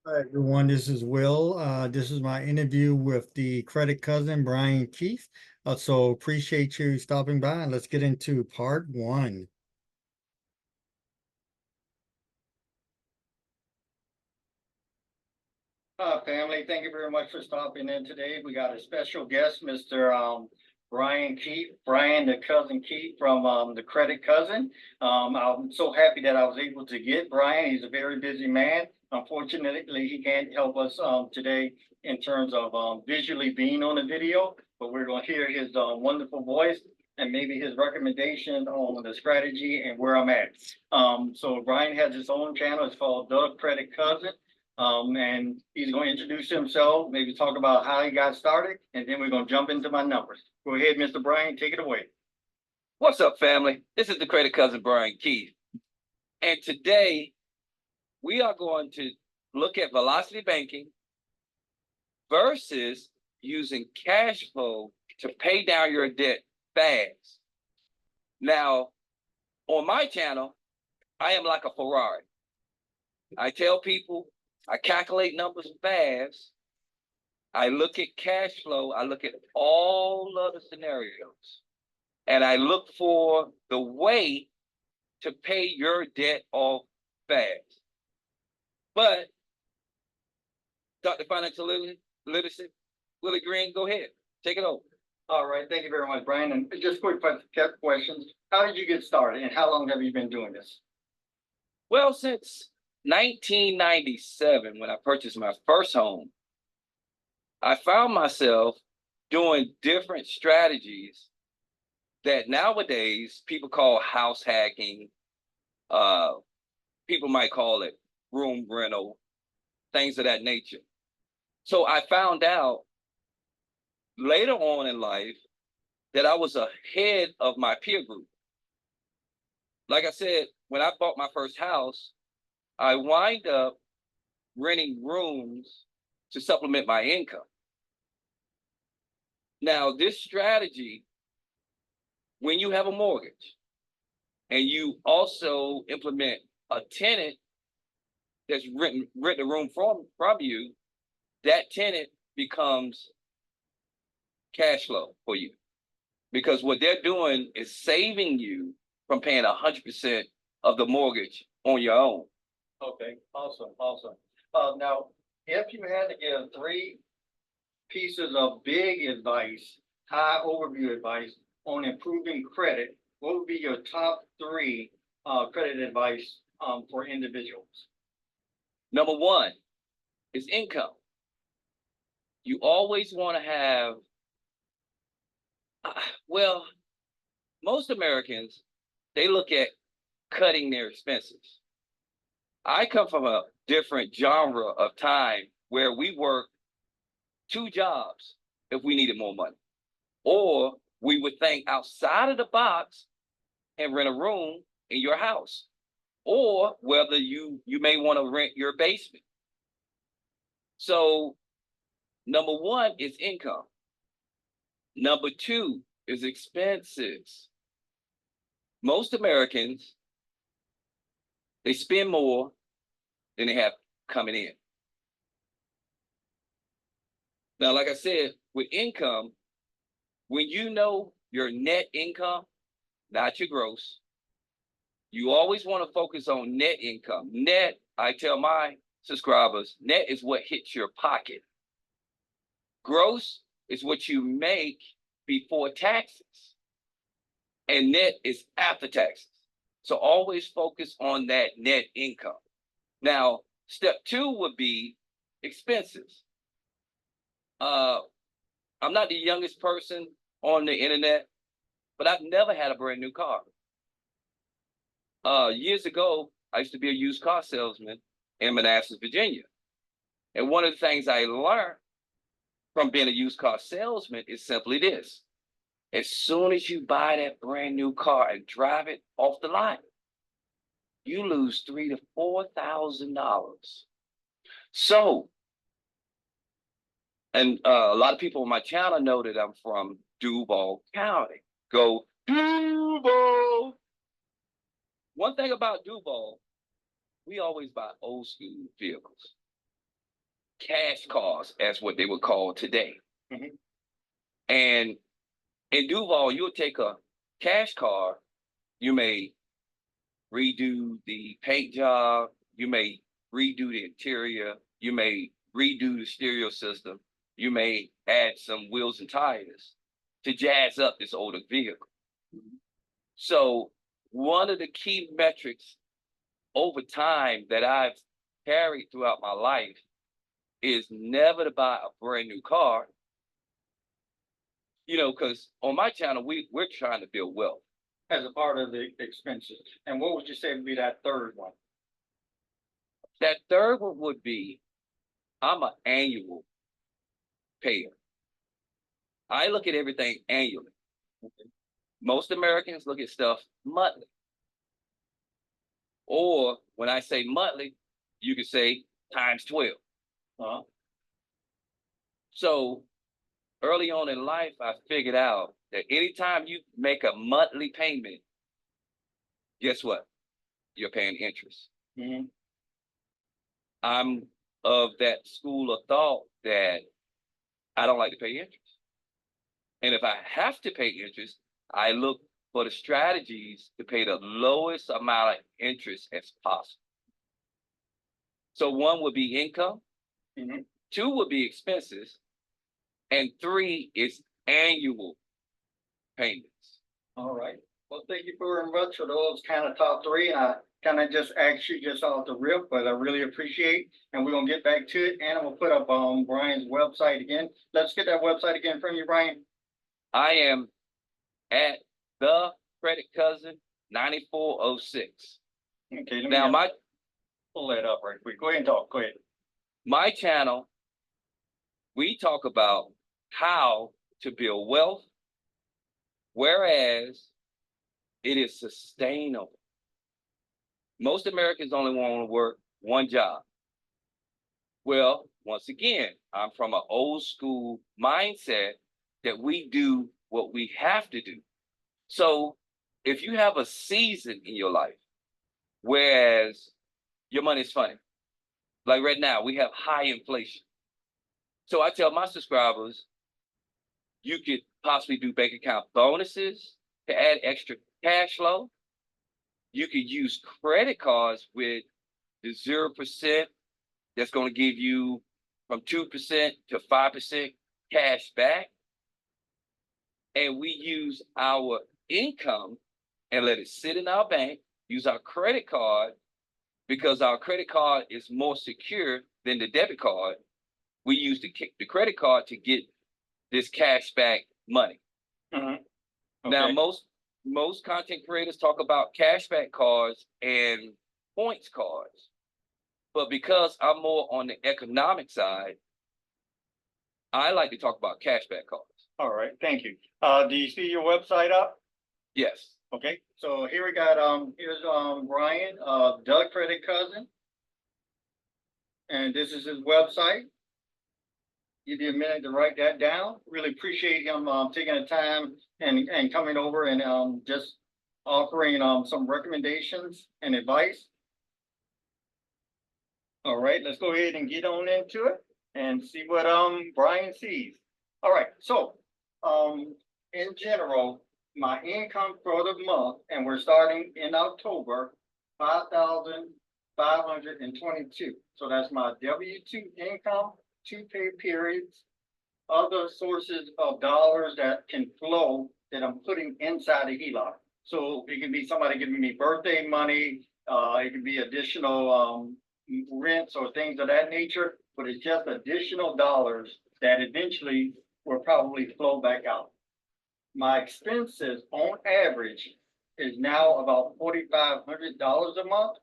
Hi, everyone. This is Will. This is my interview with the credit cousin, Brian Keith. So appreciate you stopping by, and let's get into part one. Family, thank you very much for stopping in today. We got a special guest, Mr. Brian Keith, Brian the cousin Keith from the Credit Cousin. I'm so happy that I was able to get Brian. He's a very busy man. Unfortunately, he can't help us today in terms of visually being on the video, but we're going to hear his wonderful voice and maybe his recommendation on the strategy and where I'm at. So Brian has his own channel. It's called The Credit Cousin. And he's going to introduce himself, maybe talk about how he got started, and then we're going to jump into my numbers. Go ahead, Mr. Brian, take it away. What's up, family? This is the credit cousin, Brian Keith. And today, we are going to look at velocity banking versus using cash flow to pay down your debt fast. Now, on my channel, I am like a Ferrari. I tell people, I calculate numbers fast. I look at cash flow. I look at all other scenarios. And I look for the way to pay your debt off fast. But Dr. Financial Literacy, Willie Green, go ahead. Take it over. All right. Thank you very much, Brian. And just quick questions. How did you get started and how long have you been doing this? Well, since 1997, when I purchased my first home, I found myself doing different strategies that nowadays people call house hacking. People might call it room rental, things of that nature. So I found out later on in life that I was ahead of my peer group. Like I said, when I bought my first house, I wind up renting rooms to supplement my income. Now, this strategy, when you have a mortgage and you also implement a tenant that's rent a room from you, that tenant becomes cash flow for you. Because what they're doing is saving you from paying 100% of the mortgage on your own. Okay, awesome. Now, if you had to give three pieces of big advice, high overview advice on improving credit, what would be your top three credit advice for individuals? Number one is income. You always want to have, well, most Americans, they look at cutting their expenses. I come from a different genre of time where we worked 2 jobs if we needed more money, or we would think outside of the box and rent a room in your house, or whether you may want to rent your basement. So number one is income. Number two is expenses. Most Americans, they spend more than they have coming in. Now, like I said, with income, when you know your net income, not your gross, you always want to focus on net income. Net, I tell my subscribers, net is what hits your pocket. Gross is what you make before taxes. And net is after taxes. So always focus on that net income. Now, step 2 would be expenses. I'm not the youngest person on the internet, but I've never had a brand new car. Years ago, I used to be a used car salesman in Manassas, Virginia. And one of the things I learned from being a used car salesman is simply this. As soon as you buy that brand new car and drive it off the lot, you lose $3,000 to $4,000. So, and a lot of people on my channel know that I'm from Duval County. Go Duval! One thing about Duval, we always buy old school vehicles. cash cars, as what they would call today. Mhm. And in Duval, you'll take a cash car, you may redo the paint job, you may redo the interior, you may redo the stereo system, you may add some wheels and tires to jazz up this older vehicle. So one of the key metrics over time that I've carried throughout my life is never to buy a brand new car, because on my channel, we're trying to build wealth. As a part of the expenses. And what would you say would be that third one? That third one would be, I'm an annual payer. I look at everything annually. Most Americans look at stuff monthly. Or when I say monthly, you could say times 12. Uh-huh. So early on in life, I figured out that anytime you make a monthly payment, guess what? You're paying interest. Mhm. I'm of that school of thought that I don't like to pay interest. And if I have to pay interest, I look for the strategies to pay the lowest amount of interest as possible. So one would be income, Mhm. two would be expenses, and three is annual payments. All right. Well, thank you very much for those kind of top three. I kind of just asked you just off the rip, but I really appreciate. And we're gonna get back to it. And I'm gonna put up Brian's website again. Let's get that website again from you, Brian. I am at the Credit Cousin 9406. Okay, let me Now pull that up right quick. Go ahead and talk. Go ahead. my channel, we talk about how to build wealth, whereas it is sustainable. Most Americans only want to work one job. Well, once again, I'm from an old school mindset that we do what we have to do. So if you have a season in your life, whereas your money's funny, like right now, we have high inflation. So I tell my subscribers, you could possibly do bank account bonuses to add extra cash flow. You could use credit cards with the 0% that's going to give you from 2% to 5% cash back. And we use our income and let it sit in our bank, use our credit card, because our credit card is more secure than the debit card. We use the credit card to get this cash back money. Mhm. Now, Okay. most content creators talk about cashback cards and points cards. But because I'm more on the economic side, I like to talk about cashback cards. All right. Thank you. Do you see your website up? Yes. Okay. So here we got here's Brian, Doug Credit Cousin, and this is his website. Give you a minute to write that down. Really appreciate him taking the time and coming over and just offering some recommendations and advice. All right, let's go ahead and get on into it and see what Brian sees. All right, so in general, my income for the month, and we're starting in October, 5,522. So that's my W-2 income, 2 pay periods, other sources of dollars that can flow that I'm putting inside the HELOC. So it can be somebody giving me birthday money, it can be additional rents or things of that nature, but it's just additional dollars that eventually will probably flow back out. My expenses on average is now about $4,500 a month.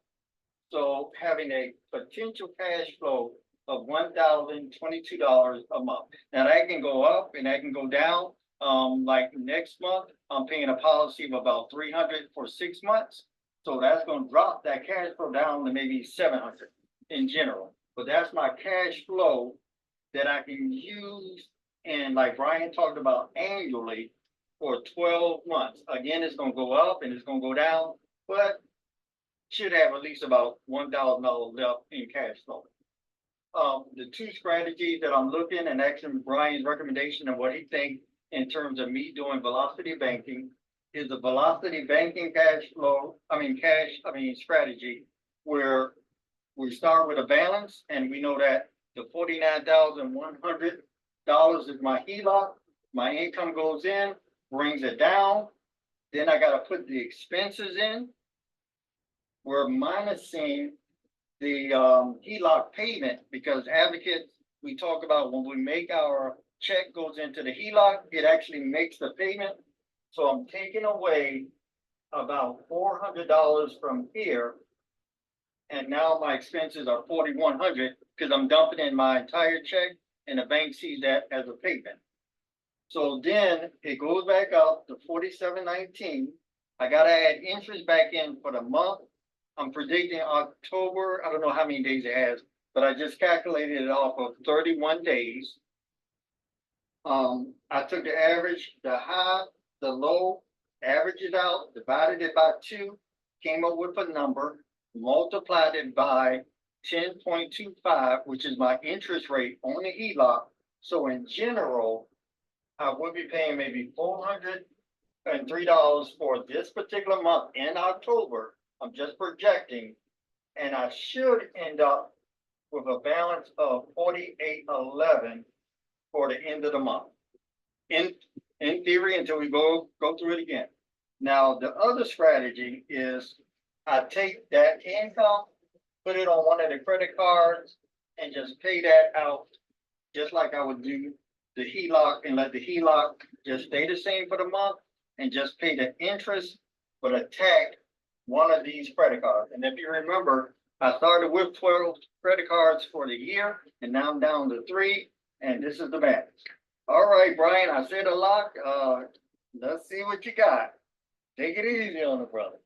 So having a potential cash flow of $1,022 a month. Now that can go up and that can go down. Like next month, I'm paying a policy of about 300 for 6 months. So that's going to drop that cash flow down to maybe 700 in general. But that's my cash flow that I can use. And like Brian talked about annually for 12 months. Again, it's going to go up and it's going to go down, but should have at least about $1,000 left in cash flow. the two strategies that I'm looking and asking Brian's recommendation and what he thinks in terms of me doing velocity banking is the velocity banking strategy where we start with a balance and we know that the $49,100 is my HELOC. My income goes in, brings it down. Then I gotta put the expenses in. We're minusing the HELOC payment because advocates, we talk about when we make our check goes into the HELOC, it actually makes the payment. So I'm taking away about $400 from here. And now my expenses are $4,100 because I'm dumping in my entire check and the bank sees that as a payment. So then it goes back up to $47.19. I gotta add interest back in for the month. I'm predicting October. I don't know how many days it has, but I just calculated it off of 31 days. I took the average, the high, the low, averaged it out, divided it by 2, came up with a number, multiplied it by 10.25, which is my interest rate on the HELOC. So in general, I would be paying maybe $403 for this particular month in October. I'm just projecting, and I should end up with a balance of $48.11 for the end of the month. In theory, until we go through it again. Now, the other strategy is I take that income, put it on one of the credit cards, and just pay that out, just like I would do the HELOC, and let the HELOC just stay the same for the month, and just pay the interest, but attack one of these credit cards. And if you remember, I started with 12 credit cards for the year, and now I'm down to 3, and this is the balance. All right, Brian, I said a lot. Let's see what you got. Take it easy on the brother.